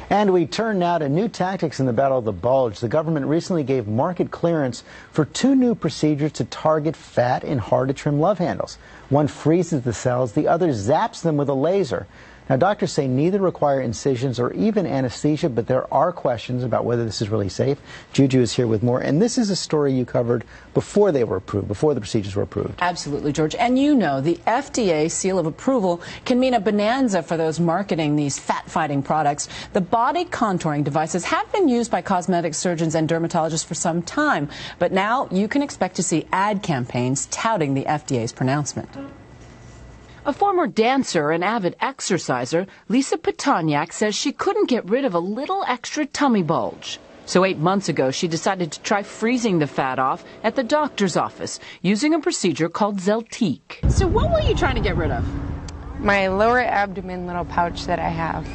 And we turn now to new tactics in the battle of the bulge. The government recently gave market clearance for 2 new procedures to target fat in hard-to-trim love handles. One freezes the cells, the other zaps them with a laser. Now, doctors say neither require incisions or even anesthesia, but there are questions about whether this is really safe. Juju is here with more, and this is a story you covered before they were approved, before the procedures were approved. Absolutely, George. And you know, the FDA seal of approval can mean a bonanza for those marketing these fat-fighting products. The body contouring devices have been used by cosmetic surgeons and dermatologists for some time, but now you can expect to see ad campaigns touting the FDA's pronouncement. A former dancer and avid exerciser, Lisa Petoniak says she couldn't get rid of a little extra tummy bulge. So 8 months ago, she decided to try freezing the fat off at the doctor's office using a procedure called Zeltique. So what were you trying to get rid of? My lower abdomen little pouch that I have.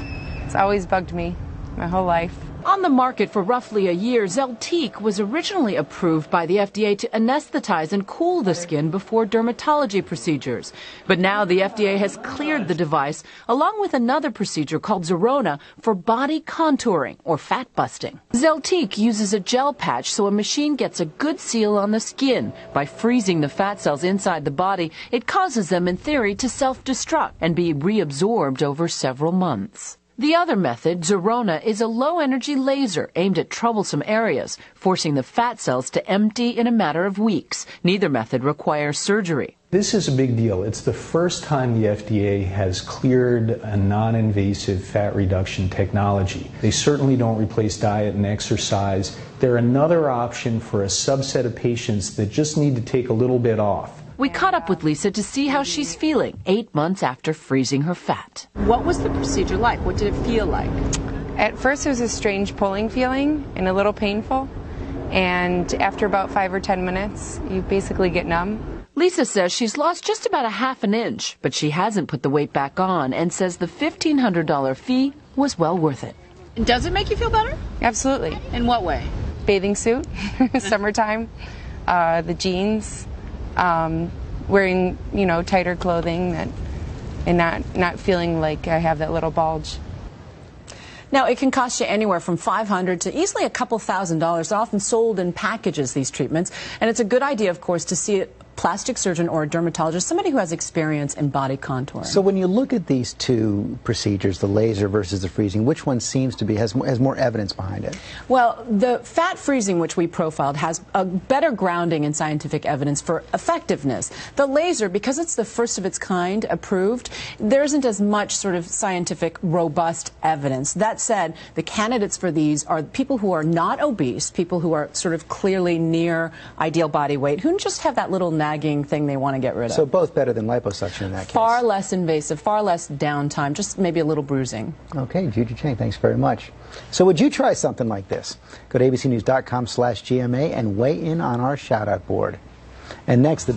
It's always bugged me my whole life. On the market for roughly a year, Zeltique was originally approved by the FDA to anesthetize and cool the skin before dermatology procedures. But now the FDA has cleared the device, along with another procedure called Zerona, for body contouring or fat busting. Zeltique uses a gel patch so a machine gets a good seal on the skin. By freezing the fat cells inside the body, it causes them, in theory, to self-destruct and be reabsorbed over several months. The other method, Zerona, is a low-energy laser aimed at troublesome areas, forcing the fat cells to empty in a matter of weeks. Neither method requires surgery. This is a big deal. It's the first time the FDA has cleared a non-invasive fat reduction technology. They certainly don't replace diet and exercise. They're another option for a subset of patients that just need to take a little bit off. We caught up with Lisa to see how she's feeling 8 months after freezing her fat. What was the procedure like? What did it feel like? At first it was a strange pulling feeling and a little painful. And after about 5 or 10 minutes, you basically get numb. Lisa says she's lost just about a ½ an inch, but she hasn't put the weight back on and says the $1,500 fee was well worth it. Does it make you feel better? Absolutely. In what way? Bathing suit, summertime, the jeans. Wearing, tighter clothing and not feeling like I have that little bulge. Now, it can cost you anywhere from $500 to easily a couple $1,000s. They're often sold in packages, these treatments. And it's a good idea, of course, to see a plastic surgeon or a dermatologist, somebody who has experience in body contouring. So when you look at these 2 procedures, the laser versus the freezing, which one seems to be has more evidence behind it? Well, the fat freezing, which we profiled, has a better grounding in scientific evidence for effectiveness. The laser, because it's the first of its kind approved, there isn't as much sort of scientific, robust evidence. That said, the candidates for these are people who are not obese, people who are sort of clearly near ideal body weight, who just have that little nagging thing they want to get rid of. So both better than liposuction in that case? Far less invasive, far less downtime, just maybe a little bruising. Okay, Juju Chang, thanks very much. So would you try something like this? Go to abcnews.com/GMA and weigh in on our shout-out board. And next, the